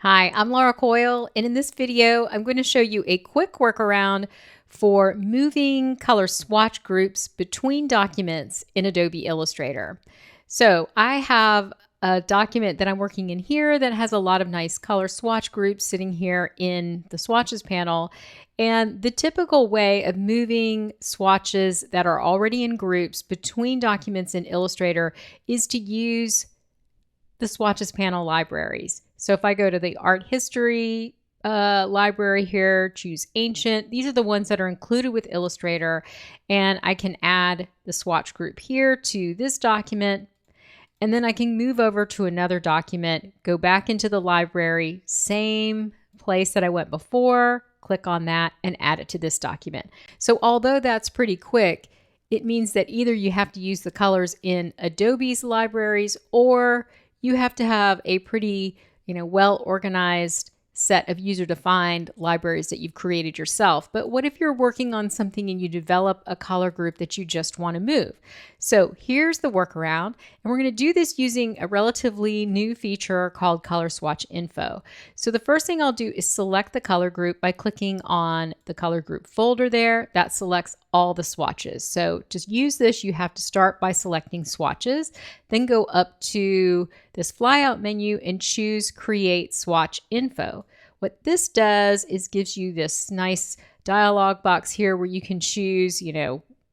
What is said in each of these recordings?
Hi, I'm Laura Coyle, and in this video, I'm going to show you a quick workaround for moving color swatch groups between documents in Adobe Illustrator. So I have a document that I'm working in here that has a lot of nice color swatch groups sitting here in the swatches panel. And the typical way of moving swatches that are already in groups between documents in Illustrator is to use the swatches panel libraries. So if I go to the art history library here, choose ancient, these are the ones that are included with Illustrator, and I can add the swatch group here to this document, and then I can move over to another document, go back into the library, same place that I went before, click on that and add it to this document. So although that's pretty quick, it means that either you have to use the colors in Adobe's libraries, or you have to have a pretty, well-organized set of user-defined libraries that you've created yourself. But what if you're working on something and you develop a color group that you just want to move? So here's the workaround, and we're going to do this using a relatively new feature called Color Swatch Info. So the first thing I'll do is select the color group by clicking on the color group folder there. That selects all the swatches. So to use this, you have to start by selecting swatches, then go up to this flyout menu and choose Create Swatch Info. What this does is gives you this nice dialog box here where you can choose,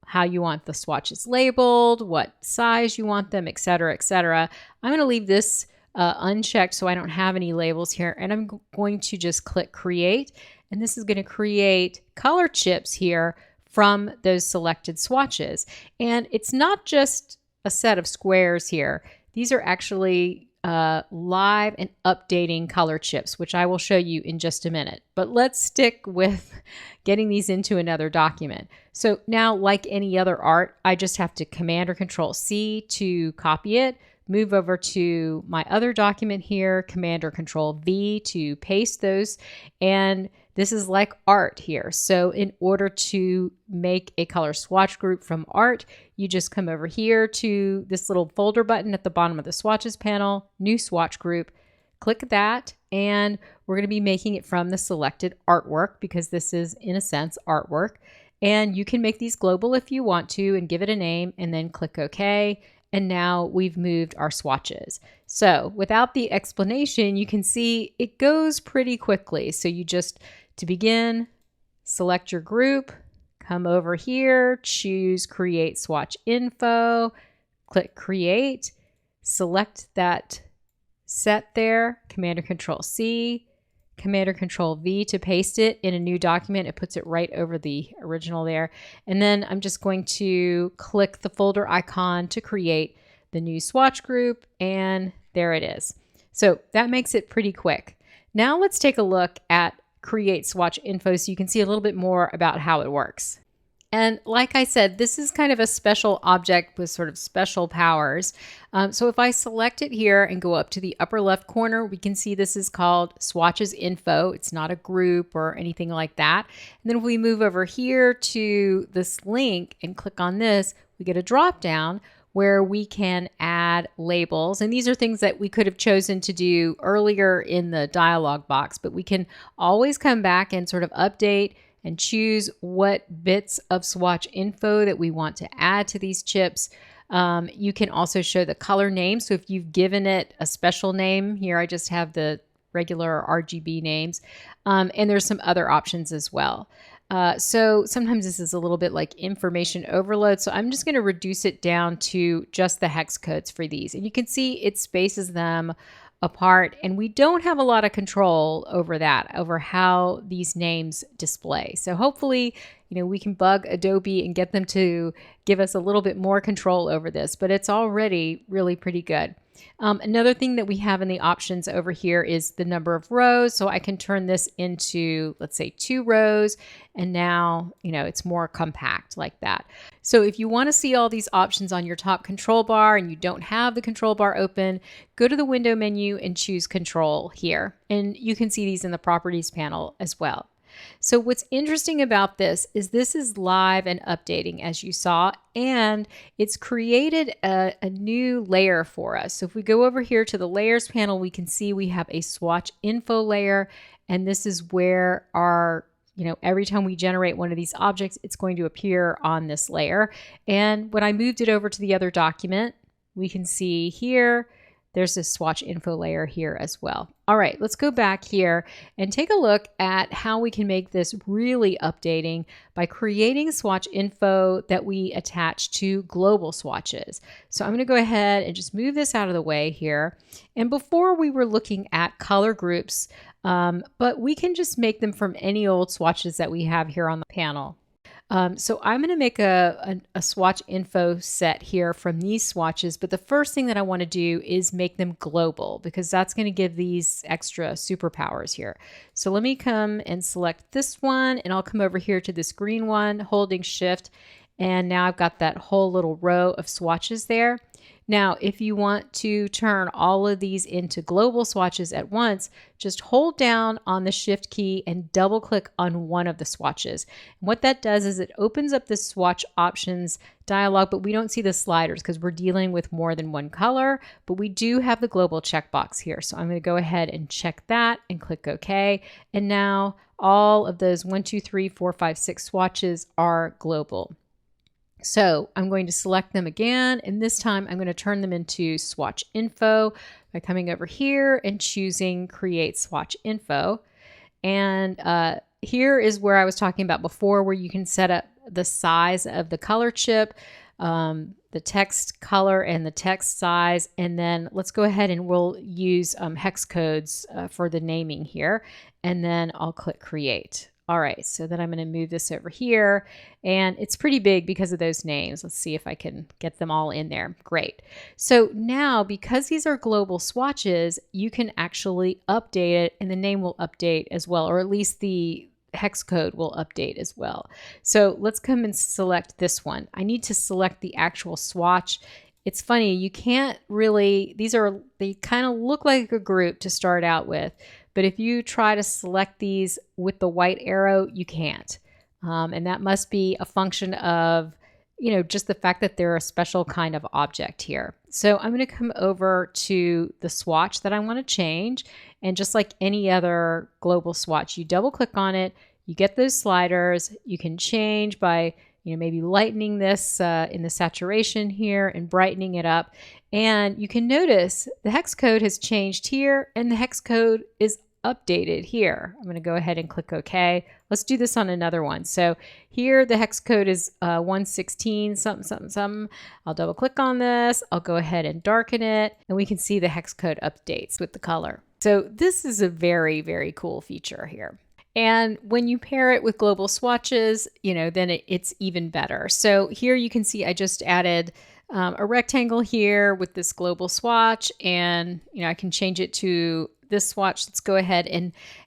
how you want the swatches labeled, what size you want them, etc., etc. I'm going to leave this unchecked so I don't have any labels here, and I'm going to just click Create, and this is going to create color chips here from those selected swatches. And it's not just a set of squares here. These are actually live and updating color chips, which I will show you in just a minute. But let's stick with getting these into another document. So now, like any other art, I just have to Command or Control C to copy it, move over to my other document here, Command or Control V to paste those, and this is like art here. So in order to make a color swatch group from art, you just come over here to this little folder button at the bottom of the swatches panel, new swatch group, click that, and we're going to be making it from the selected artwork because this is, in a sense, artwork. And you can make these global if you want to and give it a name and then click OK. And now we've moved our swatches. So without the explanation, you can see it goes pretty quickly. So you just, to begin, select your group, come over here, choose Create Swatch Info, click Create, select that set there, Command or Control C, Command or Control V to paste it in a new document. It puts it right over the original there. And then I'm just going to click the folder icon to create the new swatch group, and there it is. So that makes it pretty quick. Now let's take a look at Create Swatch Info so you can see a little bit more about how it works. And like I said, this is kind of a special object with sort of special powers. So if I select it here and go up to the upper left corner, we can see this is called Swatches Info. It's not a group or anything like that. And then if we move over here to this link and click on this, we get a drop down where we can add labels. And these are things that we could have chosen to do earlier in the dialog box, but we can always come back and sort of update and choose what bits of swatch info that we want to add to these chips. You can also show the color name. So if you've given it a special name, here I just have the regular RGB names, and there's some other options as well. So sometimes this is a little bit like information overload. So I'm just going to reduce it down to just the hex codes for these. And you can see it spaces them apart, and we don't have a lot of control over that, over how these names display. So hopefully, we can bug Adobe and get them to give us a little bit more control over this, but it's already really pretty good. Another thing that we have in the options over here is the number of rows. So I can turn this into, let's say, 2 rows, and now, it's more compact like that. So if you want to see all these options on your top control bar and you don't have the control bar open, go to the window menu and choose Control here. And you can see these in the Properties panel as well. So what's interesting about this is live and updating, as you saw, and it's created a new layer for us. So if we go over here to the layers panel, we can see we have a swatch info layer, and this is where our every time we generate one of these objects, it's going to appear on this layer. And when I moved it over to the other document, we can see here, there's this swatch info layer here as well. All right, let's go back here and take a look at how we can make this really updating by creating swatch info that we attach to global swatches. So I'm going to go ahead and just move this out of the way here. And before we were looking at color groups, but we can just make them from any old swatches that we have here on the panel. So I'm going to make a swatch info set here from these swatches, but the first thing that I want to do is make them global because that's going to give these extra superpowers here. So let me come and select this one, and I'll come over here to this green one, holding Shift, and now I've got that whole little row of swatches there. Now, if you want to turn all of these into global swatches at once, just hold down on the Shift key and double click on one of the swatches. And what that does is it opens up the swatch options dialog, but we don't see the sliders because we're dealing with more than one color, but we do have the global checkbox here. So I'm going to go ahead and check that and click OK. And now all of those 1, 2, 3, 4, 5, 6 swatches are global. So I'm going to select them again, and this time I'm going to turn them into swatch info by coming over here and choosing create swatch info. And here is where I was talking about before, where you can set up the size of the color chip, the text color and the text size. And then let's go ahead and we'll use hex codes for the naming here. And then I'll click create. All right, so then I'm going to move this over here, and it's pretty big because of those names. Let's see if I can get them all in there. Great. So now, because these are global swatches, you can actually update it, and the name will update as well, or at least the hex code will update as well. So let's come and select this one. I need to select the actual swatch. It's funny, you can't really, they kind of look like a group to start out with, but if you try to select these with the white arrow, you can't. And that must be a function of, just the fact that they're a special kind of object here. So I'm going to come over to the swatch that I want to change. And just like any other global swatch, you double click on it, you get those sliders, you can change by maybe lightening this in the saturation here and brightening it up. And you can notice the hex code has changed here and the hex code is updated here. I'm going to go ahead and click OK. Let's do this on another one. So here the hex code is 116 something something something. I'll double click on this. I'll go ahead and darken it, and we can see the hex code updates with the color. So this is a very, very cool feature here. And when you pair it with global swatches, then it's even better. So here you can see I just added a rectangle here with this global swatch, and I can change it to this swatch. Let's go ahead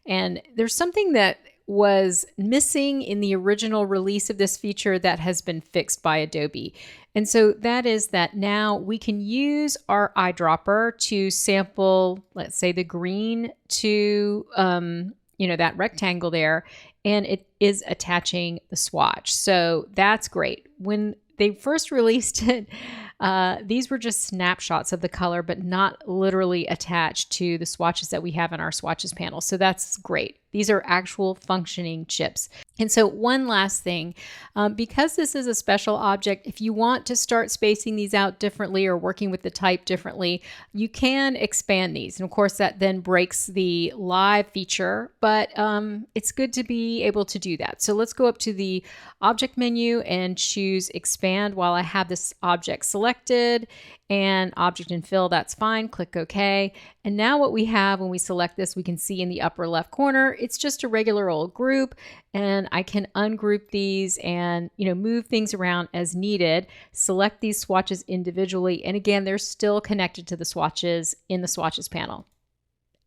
and there's something that was missing in the original release of this feature that has been fixed by Adobe. And so that is that now we can use our eyedropper to sample, let's say, the green to that rectangle there, and it is attaching the swatch. So that's great. When they first released it, these were just snapshots of the color, but not literally attached to the swatches that we have in our swatches panel. So that's great. These are actual functioning chips. And so one last thing, because this is a special object, if you want to start spacing these out differently or working with the type differently, you can expand these. And of course, that then breaks the live feature, but it's good to be able to do that. So let's go up to the object menu and choose expand while I have this object selected, and object and fill, that's fine. Click OK. And now what we have when we select this, we can see in the upper left corner, it's just a regular old group, and I can ungroup these and move things around as needed, select these swatches individually, and again, they're still connected to the swatches in the swatches panel.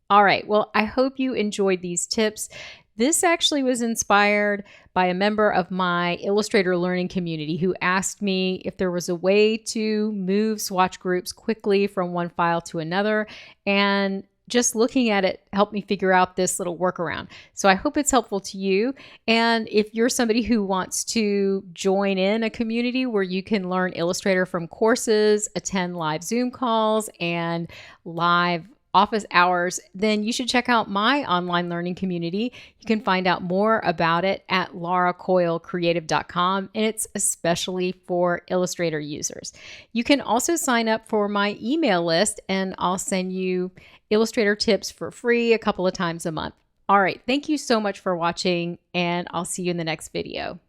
All right, well, I hope you enjoyed these tips. This actually was inspired by a member of my Illustrator learning community who asked me if there was a way to move swatch groups quickly from one file to another. And just looking at it helped me figure out this little workaround. So I hope it's helpful to you. And if you're somebody who wants to join in a community where you can learn Illustrator from courses, attend live Zoom calls, and live office hours, then you should check out my online learning community. You can find out more about it at lauracoylecreative.com, and it's especially for Illustrator users. You can also sign up for my email list, and I'll send you Illustrator tips for free a couple of times a month. All right, thank you so much for watching, and I'll see you in the next video.